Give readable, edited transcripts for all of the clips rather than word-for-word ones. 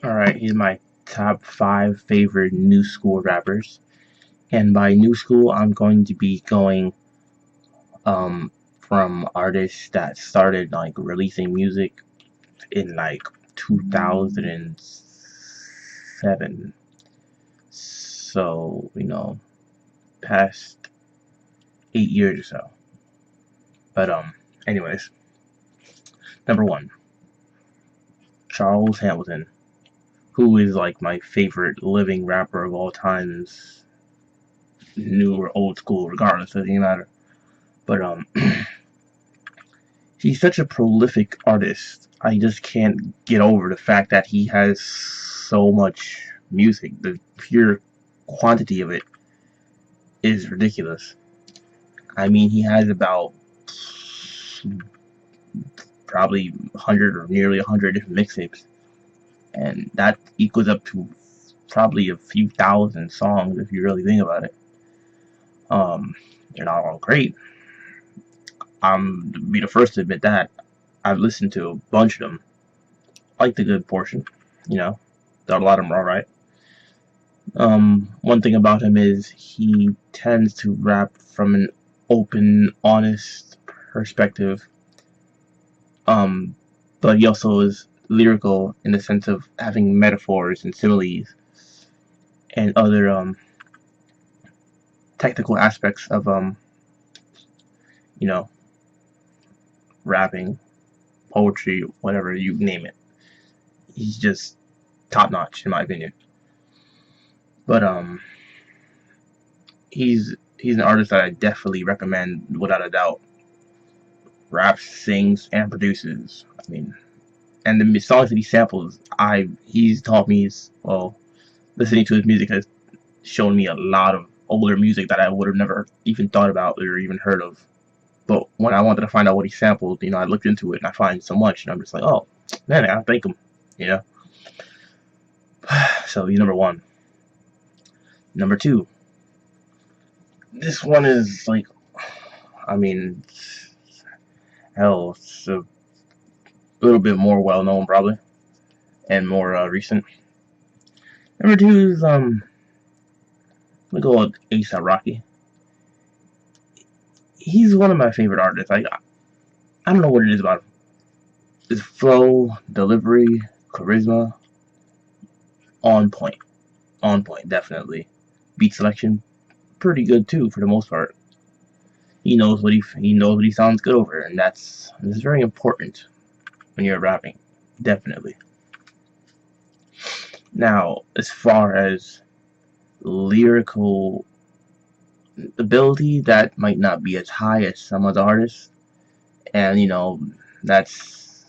Alright, he's my top 5 favorite new school rappers. And by new school, I'm going to be going from artists that started like releasing music in like 2007. So, past 8 years or so. But anyways, number 1, Charles Hamilton, who is like my favorite living rapper of all times, new or old school, regardless, doesn't matter. But he's such a prolific artist. I just can't get over the fact that he has so much music. The pure quantity of it is ridiculous. I mean, he has about probably 100 or nearly 100 different mixtapes, and that equals up to probably a few thousand songs if you really think about it. They're not all great. I'm be the first to admit that. I've listened to a bunch of them, like the good portion. You know, a lot of them are alright. One thing about him is he tends to rap from an open, honest perspective. Um, but he also is lyrical in the sense of having metaphors and similes and other technical aspects of you know, rapping, poetry, whatever you name it. He's just top notch in my opinion. But he's an artist that I definitely recommend without a doubt. Raps, sings, and produces. I mean, and the songs that he samples, he's taught me. Listening to his music has shown me a lot of older music that I would have never even thought about or even heard of. But when I wanted to find out what he sampled, I looked into it and I find so much, and I'm just like, oh man, I gotta thank him. You know. So he's number 1. Number 2. This one is like, I mean, hell, it's a little bit more well known probably and more recent. Number 2 is we go with Asa Rocky. He's one of my favorite artists. I don't know what it is about him. His flow, delivery, charisma, on point. On point, definitely. Beat selection, pretty good too for the most part. He knows what he sounds good over, and that's very important when you're rapping. Definitely. Now, as far as lyrical ability, that might not be as high as some other artists, and that's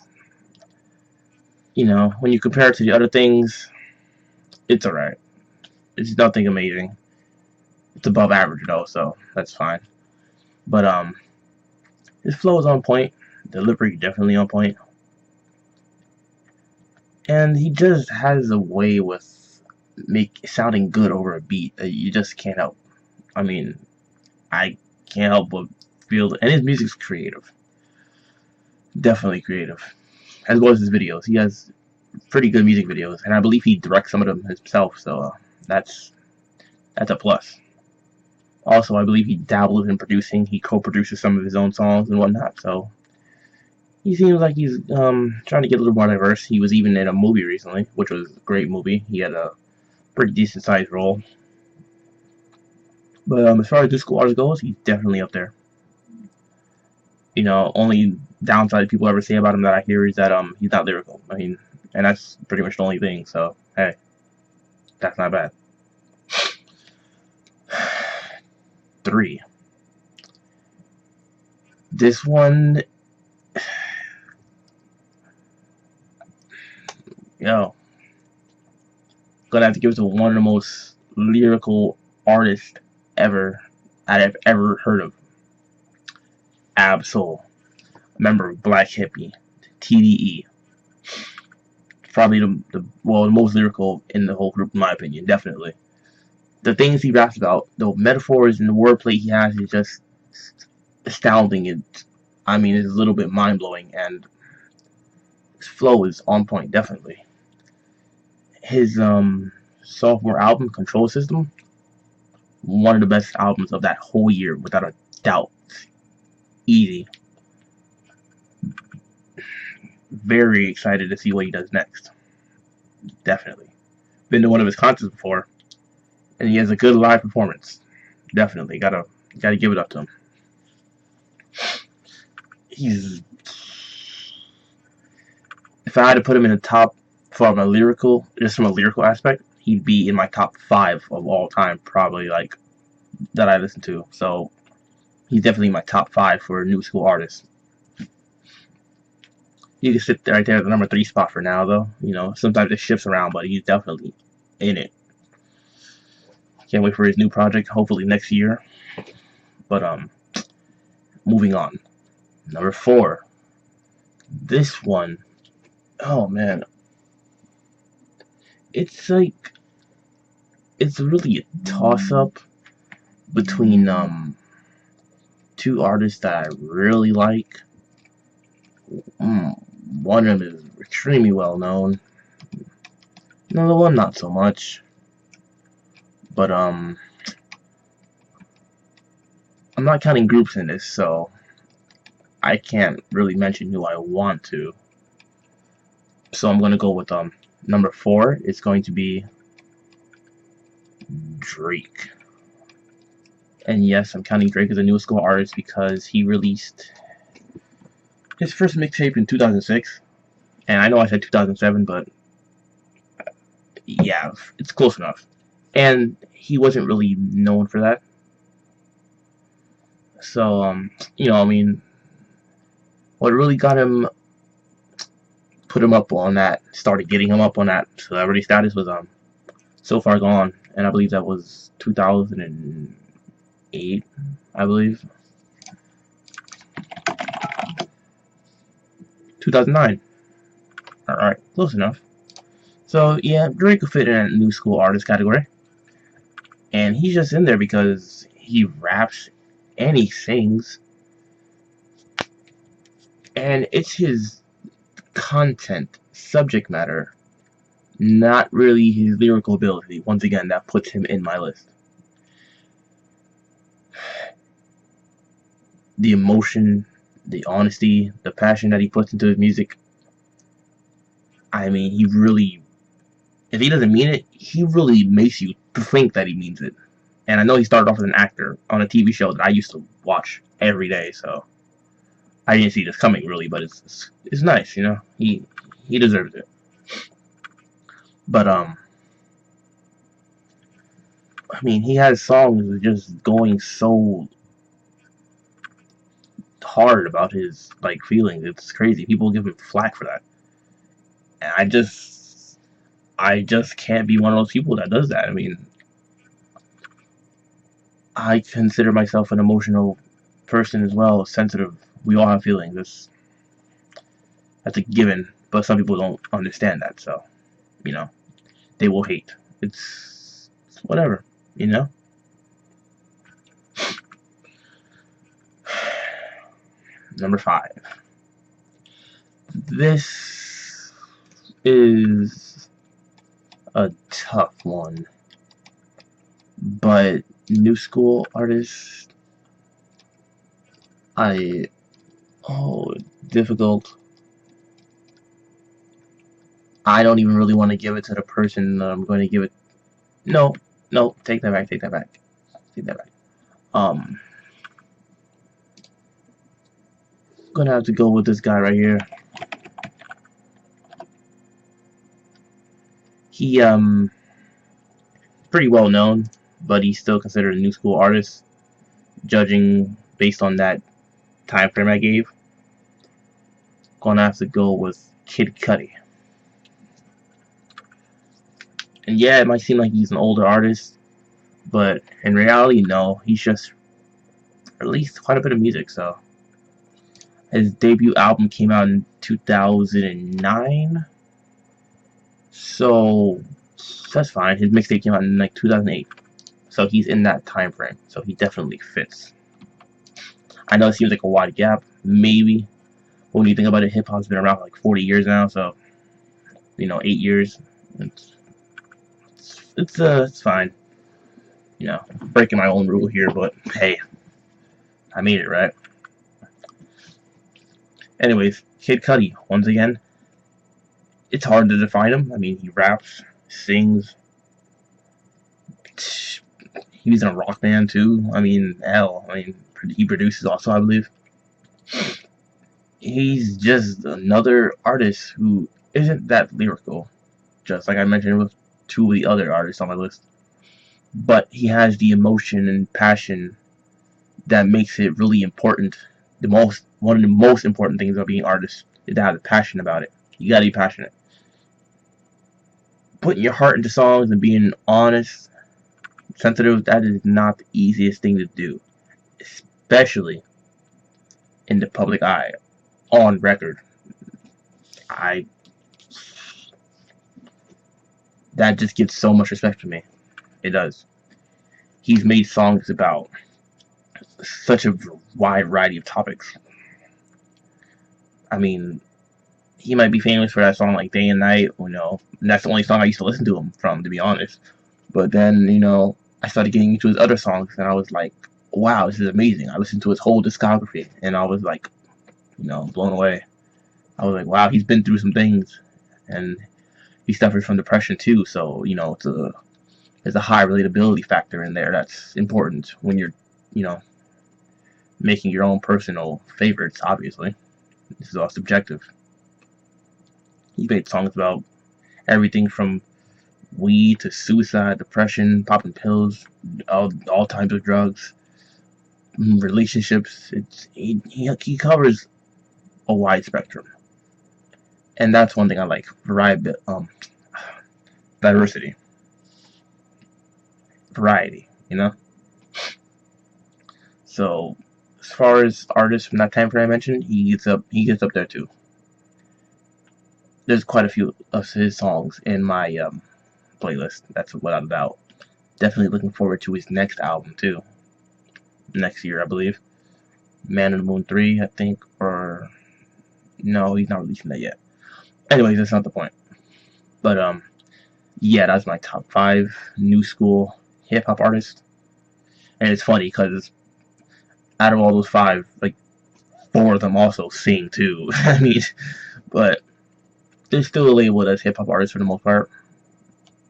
when you compare it to the other things, it's alright. It's nothing amazing. It's above average though, so that's fine. But his flow is on point, delivery definitely on point, and he just has a way with sounding good over a beat that you just can't help. I mean, I can't help but feel and his music's creative, definitely creative, as well as his videos. He has pretty good music videos, and I believe he directs some of them himself. So that's a plus. Also, I believe he dabbles in producing. He co-produces some of his own songs and whatnot. So he seems like he's trying to get a little more diverse. He was even in a movie recently, which was a great movie. He had a pretty decent sized role. But as far as new school artist goes, he's definitely up there. Only downside people ever say about him that I hear is that he's not lyrical. I mean, and that's pretty much the only thing. So hey, that's not bad. 3. This one, gonna have to give it to one of the most lyrical artists ever that I've ever heard of. Absol, member of Black Hippie, TDE. Probably the most lyrical in the whole group, in my opinion, definitely. The things he raps about, the metaphors and the wordplay he has is just astounding. It's a little bit mind blowing, and his flow is on point, definitely. His sophomore album, Control System, one of the best albums of that whole year, without a doubt. Easy. Very excited to see what he does next. Definitely. Been to one of his concerts before, and he has a good live performance. Definitely. Gotta give it up to him. He's If I had to put him in the top from a lyrical, just from a lyrical aspect, he'd be in my top 5 of all time, probably, like, that I listen to. So he's definitely my top 5 for new school artists. He can sit right there at the number 3 spot for now, though. Sometimes it shifts around, but he's definitely in it. Can't wait for his new project, hopefully next year. But moving on. Number 4. This one, oh man, it's really a toss up between 2 artists that I really like. One of them is extremely well known. Another one, not so much. But I'm not counting groups in this, so I can't really mention who I want to. So I'm gonna go with number 4. It's going to be Drake. And yes, I'm counting Drake as a new school artist because he released his first mixtape in 2006. And I know I said 2007, but yeah, it's close enough. And he wasn't really known for that. So, what really put him up on that, started getting him up on that celebrity status was So Far Gone, and I believe that was 2008, I believe. 2009. Alright, close enough. So, yeah, Drake could fit in a new school artist category. And he's just in there because he raps and he sings. And it's his content, subject matter, not really his lyrical ability. Once again, that puts him in my list. The emotion, the honesty, the passion that he puts into his music. I mean, he really, if he doesn't mean it, he really makes you think that he means it. And I know he started off as an actor on a TV show that I used to watch every day, so I didn't see this coming really, but it's nice, He deserves it. But I mean, he has songs just going so hard about his feelings. It's crazy. People give him flack for that, and I just can't be one of those people that does that. I mean, I consider myself an emotional person as well, sensitive. We all have feelings. That's a given, but some people don't understand that, so they will hate. It's whatever, Number 5. This is a tough one, but new school artists, difficult. I don't even really want to give it to the person that I'm going to give it. No, take that back. Gonna have to go with this guy right here. He pretty well known, but he's still considered a new school artist, judging based on that time frame I gave. Gonna have to go with Kid Cudi. And yeah, it might seem like he's an older artist, but in reality, no. He's just released quite a bit of music, so. His debut album came out in 2009, so that's fine. His mixtape came out in 2008, so he's in that time frame, so he definitely fits. I know it seems like a wide gap, maybe. But when you think about it, hip hop's been around for 40 years now, so 8 years. it's fine. You know, breaking my own rule here, but hey, I made it, right? Anyways, Kid Cudi, once again, it's hard to define him. I mean, he raps, sings. He was in a rock band too. I mean, hell, I mean, he produces also, I believe. He's just another artist who isn't that lyrical, just like I mentioned with two of the other artists on my list. But he has the emotion and passion that makes it really important. One of the most important things about being an artist is to have the passion about it. You gotta be passionate. Putting your heart into songs and being honest, sensitive, that is not the easiest thing to do. Especially in the public eye. On record. I That just gets so much respect from me. It does. He's made songs about such a wide variety of topics. I mean, he might be famous for that song like Day and Night, and that's the only song I used to listen to him from, to be honest. But then, I started getting into his other songs, and I was like, wow, this is amazing. I listened to his whole discography, and I was like, blown away. I was like, wow, he's been through some things, and he suffers from depression too, so, there's a high relatability factor in there that's important when you're, you know, making your own personal favorites, obviously. This is all subjective. He made songs about everything from weed to suicide, depression, popping pills, all types of drugs, relationships. He covers a wide spectrum, and that's one thing I like. Diversity, variety. So as far as artists from that time frame I mentioned, he gets up there too. There's quite a few of his songs in my playlist. That's without a doubt. Definitely looking forward to his next album too. Next year, I believe. Man on the Moon 3, I think, or no, he's not releasing that yet. Anyways, that's not the point. But yeah, that's my top 5 new school hip hop artists. And it's funny because out of all those 5, like 4 of them also sing too. I mean, but they're still labeled as hip hop artists for the most part.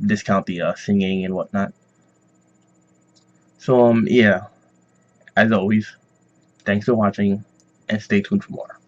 Discount the singing and whatnot. So yeah, as always, thanks for watching and stay tuned for more.